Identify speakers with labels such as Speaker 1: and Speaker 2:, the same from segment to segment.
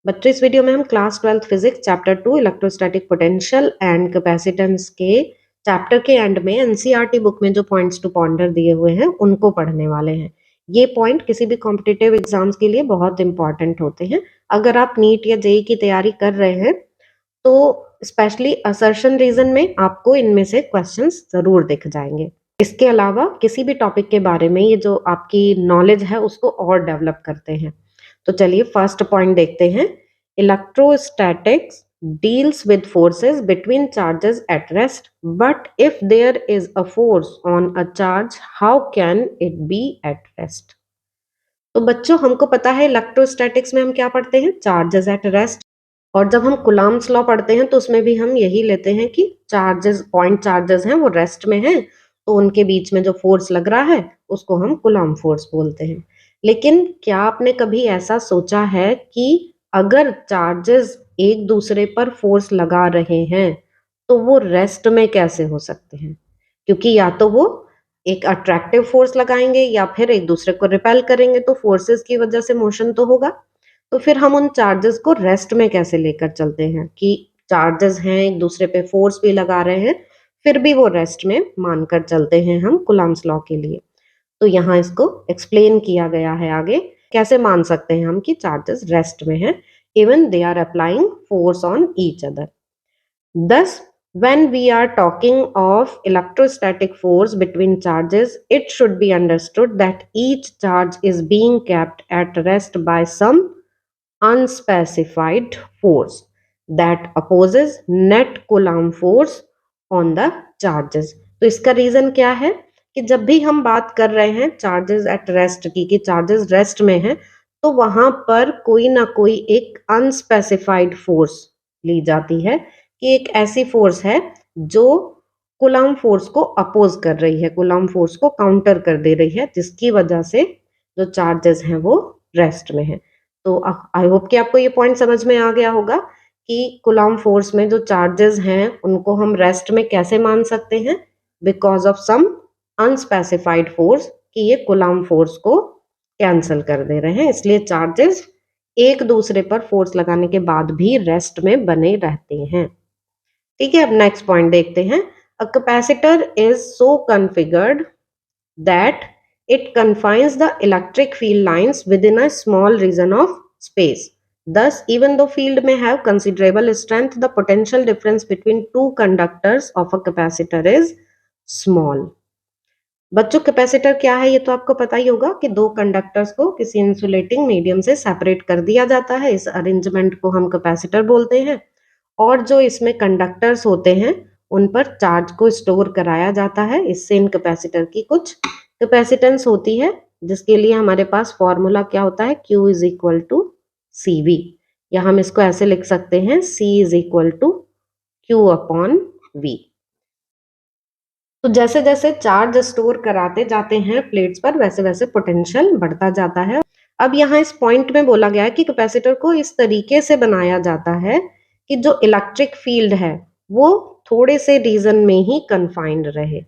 Speaker 1: बच्चों इस वीडियो में हम class 12th physics chapter 2 electrostatic potential and capacitance के चैप्टर के एंड में एनसीईआरटी बुक में जो पॉइंट्स टू पॉन्डर दिए हुए हैं उनको पढ़ने वाले हैं। ये पॉइंट किसी भी कॉम्पिटिटिव एग्जाम्स के लिए बहुत इंपॉर्टेंट होते हैं। अगर आप नीट या जेई की तैयारी कर रहे हैं तो स्पेशली असर्शन रीजन में आपको इनमें से क्वेश्चंस जरूर दिख जाएंगे। इसके अलावा किसी भी टॉपिक के बारे में ये जो आपकी नॉलेज है उसको और डेवलप करते हैं। तो चलिए फर्स्ट पॉइंट देखते हैं। Electrostatics deals with forces between charges at rest, but if there is a force on a charge how can it be at rest. तो बच्चों हमको पता है इलेक्ट्रोस्टैटिक्स में हम क्या पढ़ते हैं, चार्जेस एट रेस्ट। और जब हम कुलाम्स लॉ पढ़ते हैं तो उसमें भी हम यही लेते हैं कि चार्जेस, पॉइंट चार्जेस हैं वो रेस्ट में हैं, तो उनके बीच में जो फोर्स लग रहा है उसको हम कुलाम फोर्स बोलते हैं। लेकिन क्या आपने कभी ऐसा सोचा है कि अगर चार्जेस एक दूसरे पर फोर्स लगा रहे हैं तो वो रेस्ट में कैसे हो सकते हैं? क्योंकि या तो वो एक अट्रैक्टिव फोर्स लगाएंगे या फिर एक दूसरे को रिपेल करेंगे, तो फोर्सेस की वजह से मोशन तो होगा। तो फिर हम उन चार्जेस को रेस्ट में कैसे लेकर चलते हैं कि चार्जेस हैं एक दूसरे पे फोर्स भी लगा रहे हैं फिर भी वो रेस्ट में मानकर चलते हैं हम कुलाम्स लॉ के लिए। तो यहाँ इसको एक्सप्लेन किया गया है आगे, कैसे मान सकते हैं हम कि चार्जेस रेस्ट में हैं even they are applying force on each other. Thus, when we are talking of electrostatic force between charges, it should be understood that each charge is being kept at rest by some unspecified force that opposes net Coulomb force on the charges। तो इसका reason क्या है कि जब भी हम बात कर रहे हैं चार्जेस एट रेस्ट की, कि चार्जेस रेस्ट में हैं, तो वहां पर कोई ना कोई एक अनस्पेसिफाइड फोर्स ली जाती है कि एक ऐसी फोर्स है जो कुलाम फोर्स को अपोज कर रही है, कुलाम फोर्स को काउंटर कर दे रही है, जिसकी वजह से जो चार्जेस हैं वो रेस्ट में है। तो आई होप कि आपको ये पॉइंट समझ में आ गया होगा कि कुलाम फोर्स में जो चार्जेस हैं उनको हम रेस्ट में कैसे मान सकते हैं, because of some unspecified force, कि ये कुलाम फोर्स को कैंसल कर दे रहे हैं, इसलिए चार्जेस एक दूसरे पर फोर्स लगाने के बाद भी रेस्ट में बने रहते हैं। ठीक है, अब नेक्स्ट पॉइंट देखते हैं। A capacitor is so configured that it confines the electric field lines within a small region of space. Thus, even though field may have considerable strength, the potential difference between two conductors of a capacitor is small. बच्चों capacitor क्या है ये तो आपको पता ही होगा कि दो कंडक्टर्स को किसी इंसुलेटिंग मीडियम से सेपरेट कर दिया जाता है, इस अरेंजमेंट को हम कैपेसिटर बोलते हैं। और जो इसमें कंडक्टर्स होते हैं उन पर चार्ज को स्टोर कराया जाता है, इससे इन कैपेसिटर की कुछ कैपेसिटेंस होती है, जिसके लिए हमारे पास फॉर्मूला क्या होता है, Q is equal to c v, या हम इसको ऐसे लिख सकते हैं C is equal to Q upon V। तो जैसे जैसे चार्ज स्टोर कराते जाते हैं प्लेट्स पर वैसे वैसे पोटेंशियल बढ़ता जाता है। अब यहाँ इस पॉइंट में बोला गया है कि कैपेसिटर को इस तरीके से बनाया जाता है कि जो इलेक्ट्रिक फील्ड है वो थोड़े से रीजन में ही कन्फाइंड रहे।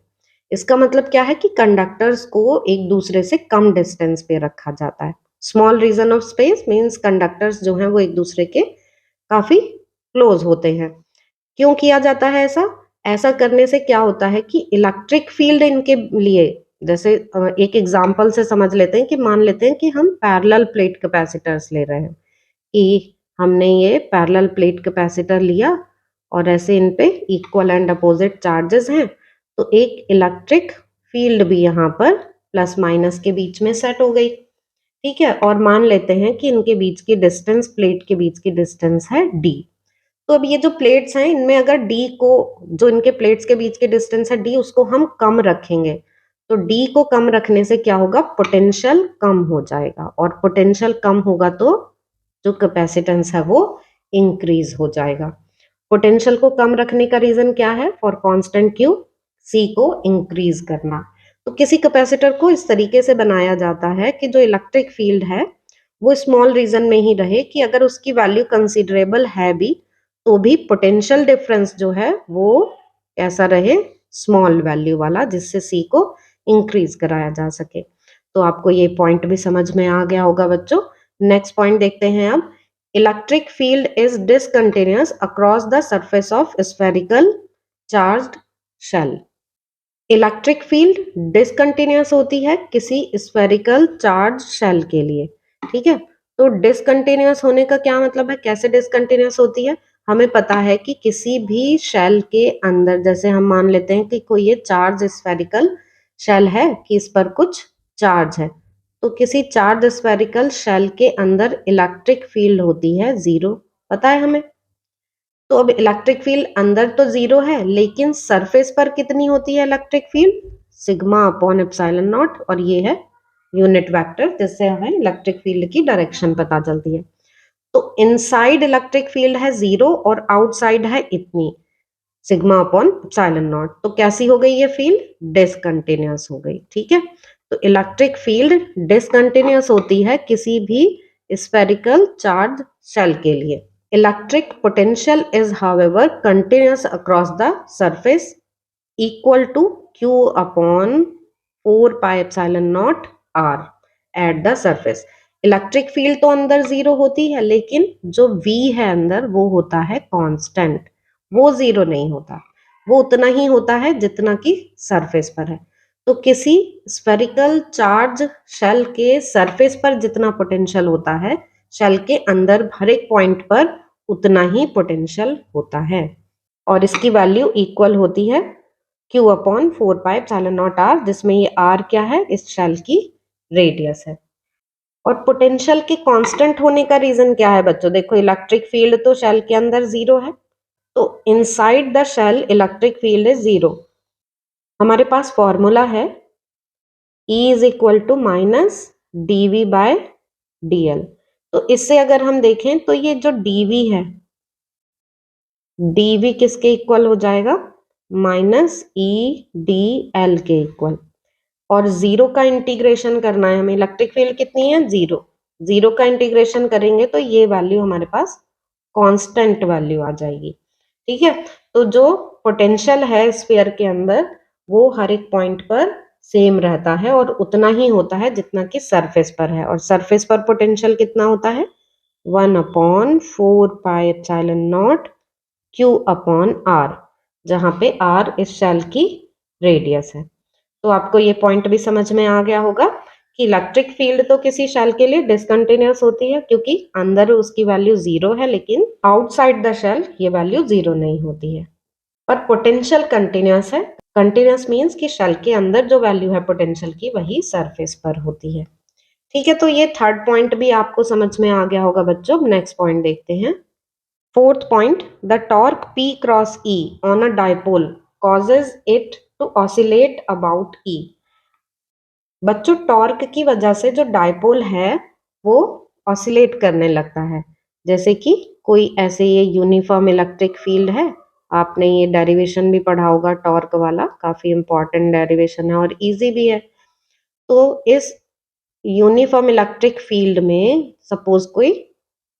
Speaker 1: इसका मतलब क्या है कि कंडक्टर्स को एक दूसरे से कम डिस्टेंस पे रखा जाता है। Small region of space means conductors जो हैं वो एक दूसरे के काफी क्लोज होते हैं। क्यों किया जाता है ऐसा? ऐसा करने से क्या होता है कि इलेक्ट्रिक फील्ड इनके लिए, जैसे एक एग्जांपल से समझ लेते हैं कि मान लेते हैं कि हम पैरेलल प्लेट कैपेसिटर्स ले रहे हैं, कि हमने ये पैरेलल प्लेट कैपेसिटर लिया और ऐसे इन पे इक्वल एंड अपोजिट चार्जेस हैं, तो एक इलेक्ट्रिक फील्ड भी यहाँ पर प्लस माइनस के बीच में सेट हो गई। ठीक है, और मान लेते हैं कि इनके बीच की डिस्टेंस, प्लेट के बीच की डिस्टेंस है d। तो अब ये जो प्लेट्स हैं इनमें अगर d को, जो इनके प्लेट्स के बीच की डिस्टेंस है d, उसको हम कम रखेंगे, तो d को कम रखने से क्या होगा, पोटेंशियल कम हो जाएगा, और पोटेंशियल कम होगा तो जो कैपेसिटेंस है वो इंक्रीज हो जाएगा। पोटेंशियल को कम रखने का रीजन क्या है, फॉर कांस्टेंट Q C को इंक्रीज करना। तो किसी कैपेसिटर को इस तरीके से बनाया जाता है कि जो इलेक्ट्रिक फील्ड है वो स्मॉल रीजन में ही रहे, कि अगर उसकी वैल्यू कंसिडरेबल है भी तो भी पोटेंशियल डिफरेंस जो है वो ऐसा रहे, स्मॉल वैल्यू वाला, जिससे C को इंक्रीज कराया जा सके। तो आपको ये पॉइंट भी समझ में आ गया होगा बच्चों। नेक्स्ट पॉइंट देखते हैं अब। Electric field is discontinuous across the surface of spherical charged shell. Electric field discontinuous होती है किसी स्फेरिकल चार्ज शेल के लिए, ठीक है। तो डिसकंटिन्यूअस होने का क्या मतलब है, कैसे डिसकंटिन्यूअस होती है? हमें पता है कि किसी भी शेल के अंदर, जैसे हम मान लेते हैं कि कोई ये चार्ज स्फेरिकल शेल है कि इस पर कुछ चार्ज है, तो किसी चार्ज स्फेरिकल शेल के अंदर इलेक्ट्रिक फील्ड होती है जीरो, पता है हमें। तो अब इलेक्ट्रिक फील्ड अंदर तो जीरो है, लेकिन सरफेस पर कितनी होती है electric field? Sigma upon epsilon not, और ये है यूनिट वेक्टर जिससे हमें इलेक्ट्रिक फील्ड की डायरेक्शन पता चलती है। तो इनसाइड इलेक्ट्रिक फील्ड है जीरो और आउटसाइड है इतनी, सिग्मा अपॉन एप्सिलॉन नॉट। तो कैसी हो गई ये फील्ड? डिसकंटिन्यूअस हो गई, ठीक है। तो इलेक्ट्रिक फील्ड डिसकंटिन्यूअस होती है किसी भी स्फेरिकल चार्ज शेल के लिए। Electric potential is, however, continuous across the surface, equal to Q upon 4 pi epsilon naught R at the surface. Electric field तो अंदर जीरो होती है, लेकिन जो V है अंदर वो होता है कांस्टेंट, वो जीरो नहीं होता, वो उतना ही होता है जितना कि सरफेस पर है। तो किसी स्फेरिकल चार्ज शेल के सरफेस पर जितना पोटेंशियल होता है, शेल के अंदर हर एक पॉइंट पर उतना ही पोटेंशियल होता है, और इसकी वैल्यू इक्वल होती है Q upon 4 pi epsilon not R, जिसमें ये R क्या है? इस शेल की रेडियस है। और पोटेंशियल के कांस्टेंट होने का रीजन क्या है बच्चों? देखो, इलेक्ट्रिक फील्ड तो शेल के अंदर जीरो है, तो inside the shell electric field is zero. हमारे पास फॉर्मूला है E is equal to minus dV by dl। तो इससे अगर हम देखें तो ये जो dV है, dV किसके इक्वल हो जाएगा? माइनस EdL के इक्वल। और जीरो का इंटीग्रेशन करना है हमें, इलेक्ट्रिक फील्ड कितनी है? जीरो। जीरो का इंटीग्रेशन करेंगे तो ये वैल्यू हमारे पास कांस्टेंट वैल्यू आ जाएगी, ठीक है। तो जो पोटेंशियल है स्फीयर के अंदर वो हर एक पॉइंट पर सेम रहता है और उतना ही होता है जितना कि सरफेस पर है। और सरफेस पर पोटेंशियल कितना होता है? 1 upon 4 pi epsilon not Q upon R, जहां पे R इस शेल की रेडियस है। तो आपको ये पॉइंट भी समझ में आ गया होगा कि इलेक्ट्रिक फील्ड तो किसी शेल के लिए डिसकंटिन्यूअस होती है क्योंकि अंदर उसकी वैल्यू जीरो है, लेकिन आउटसाइड द शेल ये वैल्यू जीरो नहीं होती है। पर पोटेंशियल कंटिन्यूअस है। कंटिन्यूअस मीन्स कि शेल के अंदर जो वैल्यू है पोटेंशियल की वही सरफेस पर होती है, ठीक है। तो ये थर्ड पॉइंट भी आपको समझ में आ गया होगा बच्चों। नेक्स्ट पॉइंट देखते हैं। Fourth point, the torque P cross E on a dipole causes it to oscillate about E. बच्चों, टॉर्क की वजह से जो डायपोल है वो ऑसिलेट करने लगता है। जैसे कि कोई ऐसे ये यूनिफॉर्म इलेक्ट्रिक फील्ड है, आपने ये डेरिवेशन भी पढ़ा होगा टॉर्क वाला, काफी इंपॉर्टेंट डेरिवेशन है और इजी भी है। तो इस यूनिफॉर्म इलेक्ट्रिक फील्ड में सपोज कोई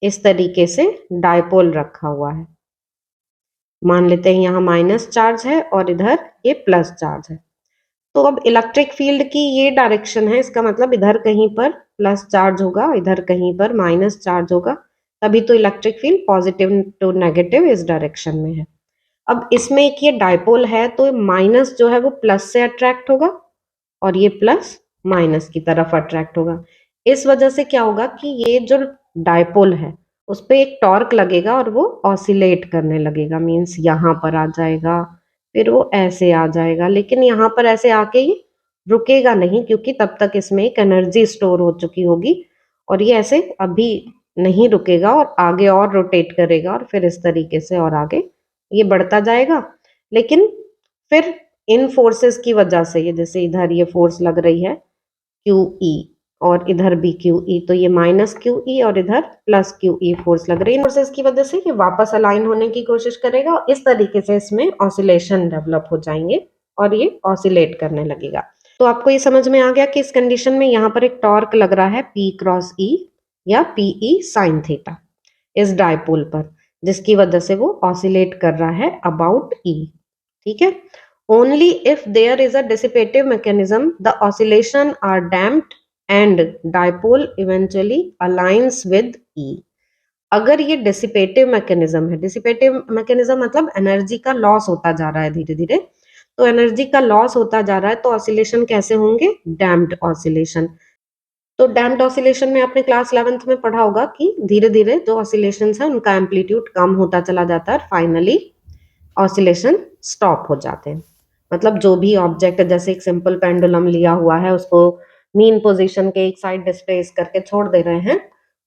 Speaker 1: इस तरीके से डायपोल रखा हुआ है, मान लेते हैं यहाँ माइनस चार्ज है और इधर ये प्लस चार्ज है। तो अब इलेक्ट्रिक फील्ड की ये डायरेक्शन है, इसका मतलब इधर कहीं पर प्लस चार्ज होगा, इधर कहीं पर माइनस चार्ज होगा, तभी तो electric field positive to negative इस डायरेक्शन में है। अब इसमें एक ये डायपोल है तो माइनस जो है वो प्लस से अट्रैक्ट होगा और ये प्लस माइनस की तरफ अट्रैक्ट होगा। इस वजह से क्या होगा कि ये जो डायपोल है उस पर एक टॉर्क लगेगा और वो ऑसिलेट करने लगेगा, मीन्स यहाँ पर आ जाएगा, फिर वो ऐसे आ जाएगा, लेकिन यहाँ पर ऐसे आके ही रुकेगा नहीं क्योंकि तब तक इसमें एक एनर्जी स्टोर हो चुकी होगी और ये ऐसे अभी नहीं रुकेगा और आगे और रोटेट करेगा और फिर इस तरीके से और आगे ये बढ़ता जाएगा। लेकिन फिर इन फोर्सेस की वजह से, ये जैसे इधर ये फोर्स लग रही है QE और इधर भी QE, तो ये माइनस QE और इधर प्लस QE फोर्स लग रही है। फोर्सेस की वजह से ये वापस अलाइन होने की कोशिश करेगा और इस तरीके से इसमें ऑसिलेशन डेवलप हो जाएंगे और ये ऑसिलेट करने लगेगा। तो आपको ये समझ में आ गया कि इस कंडीशन में यहाँ पर एक टॉर्क लग रहा है P क्रॉस E या PE साइन थीटा इस डायपोल पर, जिसकी वजह से वो ऑसिलेट कर रहा है अबाउट E, ठीक है। Only if there is a dissipative mechanism, the oscillation are damped and dipole eventually aligns with E. अगर ये डिसिपेटिव मैकेनिज्म है, डिसिपेटिव मैकेनिज्म मतलब एनर्जी का लॉस होता जा रहा है धीरे धीरे, तो एनर्जी का लॉस होता जा रहा है तो ऑसिलेशन कैसे होंगे, डैम्प्ड ऑसिलेशन। तो डैम्प्ड ऑसिलेशन में आपने क्लास 11th में पढ़ा होगा कि धीरे धीरे जो ऑसिलेशंस है उनका एम्पलीट्यूड कम होता चला जाता है, फाइनली ऑसिलेशन स्टॉप हो जाते हैं। मतलब जो भी ऑब्जेक्ट, जैसे एक सिंपल पेंडुलम लिया हुआ है, उसको मीन पोजीशन के एक साइड डिस्प्लेस करके छोड़ दे रहे हैं,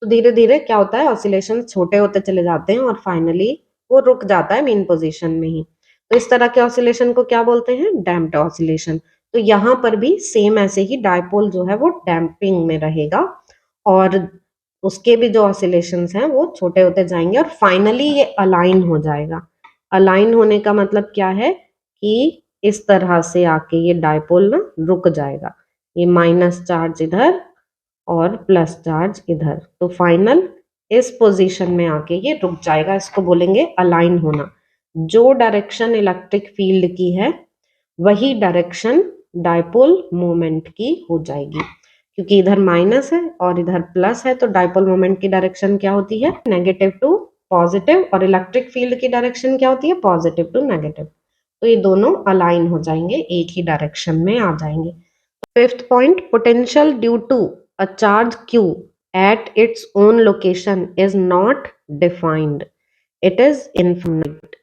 Speaker 1: तो धीरे धीरे क्या होता है, ऑसिलेशन छोटे होते चले जाते हैं और फाइनली वो रुक जाता है मीन पोजीशन में ही। तो इस तरह के ऑसिलेशन को क्या बोलते हैं, डैम्प्ड ऑसिलेशन। तो यहाँ पर भी सेम ऐसे ही डायपोल जो है वो डैम्पिंग में रहेगा और उसके भी जो ऑसिलेशंस हैं वो छोटे होते जाएंगे और फाइनली ये अलाइन हो जाएगा। अलाइन होने का मतलब क्या है कि इस तरह से आके ये डायपोल ना रुक जाएगा, ये माइनस चार्ज इधर और प्लस चार्ज इधर, तो फाइनल इस पोजीशन में आके ये रुक जाएगा। इसको बोलेंगे अलाइन होना। जो डायरेक्शन इलेक्ट्रिक फील्ड की है वही डायरेक्शन डायपोल मोमेंट की हो जाएगी, क्योंकि इधर माइनस है और इधर प्लस है, तो डायपोल मोमेंट की डायरेक्शन क्या होती है, नेगेटिव टू पॉजिटिव, और इलेक्ट्रिक फील्ड की डायरेक्शन क्या होती है, पॉजिटिव टू नेगेटिव। तो ये दोनों अलाइन हो जाएंगे, एक ही डायरेक्शन में आ जाएंगे। Fifth point, potential due to a charge q at its own location is not defined, it is infinite।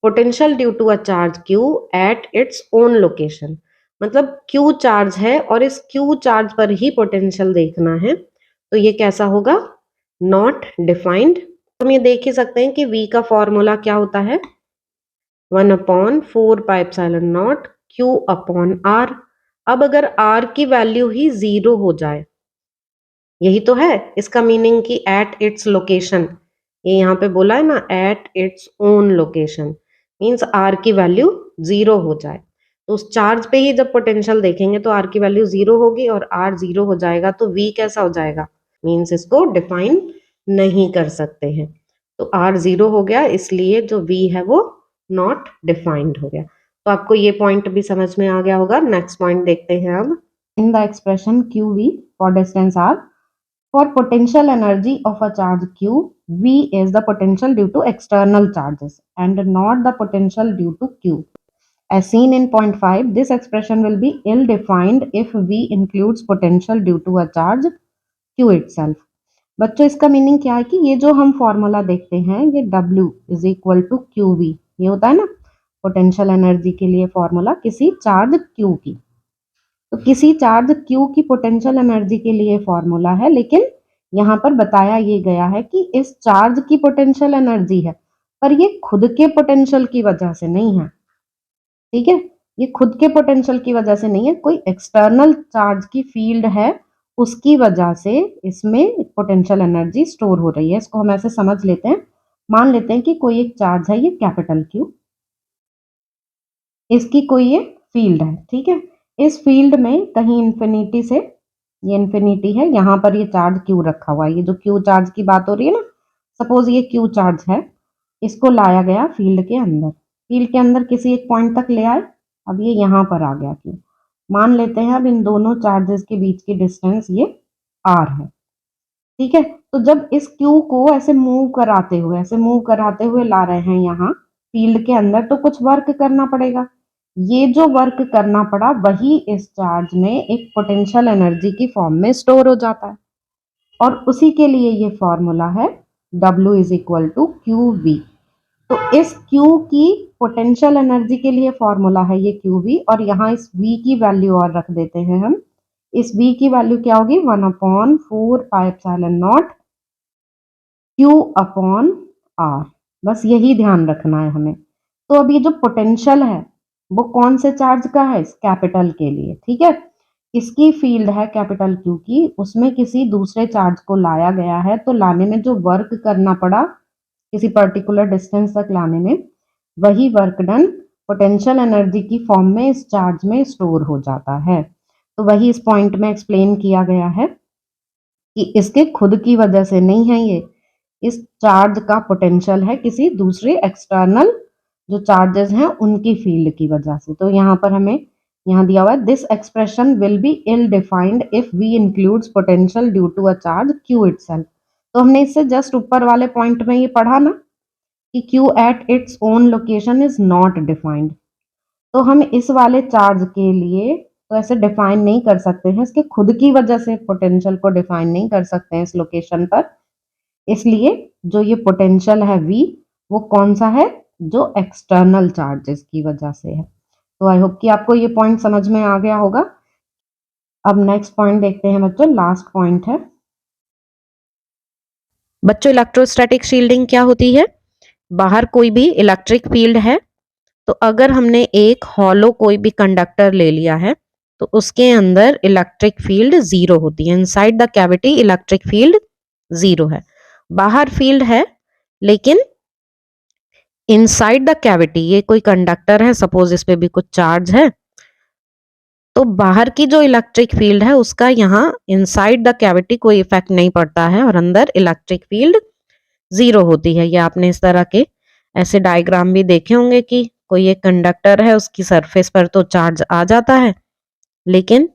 Speaker 1: Potential due to a charge q at its own location, मतलब q चार्ज है और इस q charge पर ही potential देखना है, तो ये कैसा होगा, नॉट डिफाइंड। हम ये देख ही सकते हैं कि v का फॉर्मूला क्या होता है, 1/4πε0 q अपॉन r। अब अगर r की वैल्यू ही 0 हो जाए, यही तो है इसका मीनिंग कि एट इट्स लोकेशन, ये यहाँ पे बोला है ना, at its own location, means r की वैल्यू 0 हो जाए, तो उस चार्ज पे ही जब पोटेंशियल देखेंगे तो आर की वैल्यू 0 होगी और आर 0 हो जाएगा तो वी कैसा हो जाएगा, मीन्स इसको डिफाइन नहीं कर सकते हैं। तो आर 0 हो गया, इसलिए जो वी है वो नॉट डिफाइंड हो गया। तो आपको ये पॉइंट भी समझ में आ गया होगा। नेक्स्ट पॉइंट देखते हैं अब। In the expression q v for distance r, for potential energy of a charge q, V is the potential due to external charges and not the potential due to q. As seen in point 5, this expression will be ill-defined if V includes potential due to a charge q itself. बच्चों इसका meaning क्या है कि ये जो हम formula देखते हैं, ये W is equal to q v, ये होता है ना पोटेंशियल एनर्जी के लिए फॉर्मूला किसी चार्ज Q की। तो किसी चार्ज Q की पोटेंशियल एनर्जी के लिए फॉर्मूला है, लेकिन यहाँ पर बताया ये गया है कि इस चार्ज की पोटेंशियल एनर्जी है, पर ये खुद के पोटेंशियल की वजह से नहीं है, ठीक है, ये खुद के पोटेंशियल की वजह से नहीं है, कोई एक्सटर्नल चार्ज की फील्ड है उसकी वजह से इसमें पोटेंशियल एनर्जी स्टोर हो रही है। इसको हम ऐसे समझ लेते हैं, मान लेते हैं कि कोई एक चार्ज है, ये कैपिटल Q, इसकी कोई ये फील्ड है, ठीक है, इस फील्ड में कहीं इंफिनिटी से, ये इंफिनिटी है, यहाँ पर ये चार्ज Q रखा हुआ है, ये जो Q चार्ज की बात हो रही है ना, सपोज ये Q चार्ज है, इसको लाया गया फील्ड के अंदर, फील्ड के अंदर किसी एक पॉइंट तक ले आए, अब ये यहाँ पर आ गया Q। मान लेते हैं अब इन दोनों चार्जेस के बीच की डिस्टेंस ये R है, ठीक है। तो जब इस Q को ऐसे मूव कराते हुए ला रहे हैं यहाँ फील्ड के अंदर, तो कुछ वर्क करना पड़ेगा, ये जो वर्क करना पड़ा वही इस चार्ज में एक पोटेंशियल एनर्जी की फॉर्म में स्टोर हो जाता है, और उसी के लिए ये फॉर्मूला है W is equal to q v. तो इस Q की पोटेंशियल एनर्जी के लिए फॉर्मूला है ये क्यू वी, और यहाँ इस V की वैल्यू और रख देते हैं हम, इस V की वैल्यू क्या होगी, 1/4πε0 Q अपॉन R, बस यही ध्यान रखना है हमें। तो अब ये जो पोटेंशियल है वो कौन से चार्ज का है, इस कैपिटल के लिए, ठीक है, इसकी फील्ड है कैपिटल Q की, उसमें किसी दूसरे चार्ज को लाया गया है, तो लाने में जो वर्क करना पड़ा किसी पर्टिकुलर डिस्टेंस तक लाने में, वही वर्क डन पोटेंशियल एनर्जी की फॉर्म में इस चार्ज में स्टोर हो जाता है। तो वही इस पॉइंट में एक्सप्लेन किया गया है कि इसके खुद की वजह से नहीं है, ये इस चार्ज का पोटेंशियल है किसी दूसरे एक्सटर्नल जो चार्जेस हैं उनकी फील्ड की वजह से। तो यहाँ पर हमें यहाँ दिया हुआ है, this expression will be ill defined if we includes potential due to a charge Q itself. तो हमने इससे जस्ट ऊपर वाले पॉइंट में ये पढ़ा ना कि Q eight its own location is not defined. तो हम इस वाले चार्ज के लिए तो ऐसे डिफाइन नहीं कर सकते हैं, इसके खुद की वजह से पोटेंशियल को डिफाइन नहीं कर सकते हैं इस लोकेशन पर। इसलिए जो ये पोटेंशियल है V, वो कौन सा है, जो एक्सटर्नल चार्जेस की वजह से है। तो आई होप कि आपको ये पॉइंट समझ में आ गया होगा। अब नेक्स्ट पॉइंट देखते हैं बच्चों, लास्ट पॉइंट है बच्चों, इलेक्ट्रोस्टैटिक शील्डिंग क्या होती है। बाहर कोई भी इलेक्ट्रिक फील्ड है, तो अगर हमने एक हॉलो कोई भी कंडक्टर ले लिया है तो उसके अंदर इलेक्ट्रिक फील्ड जीरो होती है। Inside the cavity electric field zero है। बाहर फील्ड है लेकिन इनसाइड द कैविटी ये कोई कंडक्टर है, सपोज इस पे भी कुछ चार्ज है, तो बाहर की जो इलेक्ट्रिक फील्ड है उसका यहाँ इनसाइड द कैविटी कोई इफेक्ट नहीं पड़ता है और अंदर इलेक्ट्रिक फील्ड जीरो होती है। ये आपने इस तरह के ऐसे डायग्राम भी देखे होंगे कि कोई एक कंडक्टर है, उसकी सरफेस पर तो चार्ज आ जाता है लेकिन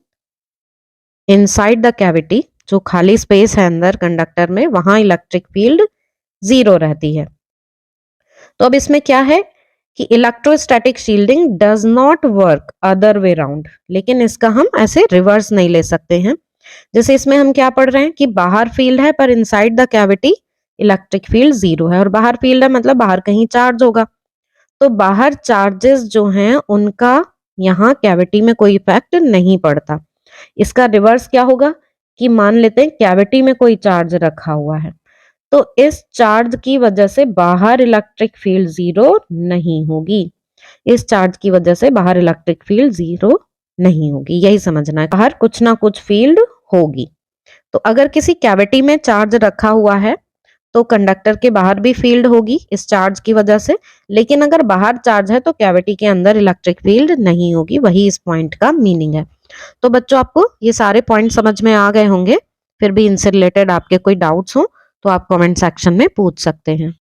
Speaker 1: इनसाइड द कैविटी जो खाली स्पेस है अंदर कंडक्टर में, वहां इलेक्ट्रिक फील्ड जीरो रहती है। तो अब इसमें क्या है कि electrostatic shielding does not work other way round, लेकिन इसका हम ऐसे रिवर्स नहीं ले सकते हैं। जैसे इसमें हम क्या पढ़ रहे हैं कि बाहर फील्ड है पर inside the cavity electric field zero है, और बाहर फील्ड है मतलब बाहर कहीं चार्ज होगा, तो बाहर चार्जेस जो हैं उनका यहाँ कैविटी में कोई इफेक्ट नहीं पड़ता। इसका रिवर्स क्या होगा कि मान लेते हैं कैविटी में कोई चार्ज रखा हुआ है, तो इस चार्ज की वजह से बाहर इलेक्ट्रिक फील्ड जीरो नहीं होगी। इस चार्ज की वजह से बाहर इलेक्ट्रिक फील्ड जीरो नहीं होगी, यही समझना है। बाहर कुछ ना कुछ फील्ड होगी। तो अगर किसी कैविटी में चार्ज रखा हुआ है तो कंडक्टर के बाहर भी फील्ड होगी इस चार्ज की वजह से, लेकिन अगर बाहर चार्ज है तो कैविटी के अंदर इलेक्ट्रिक फील्ड नहीं होगी। वही इस पॉइंट का मीनिंग है। तो बच्चों आपको ये सारे पॉइंट समझ में आ गए होंगे। फिर भी इनसे रिलेटेड आपके कोई डाउट्स हो तो आप कमेंट सेक्शन में पूछ सकते हैं।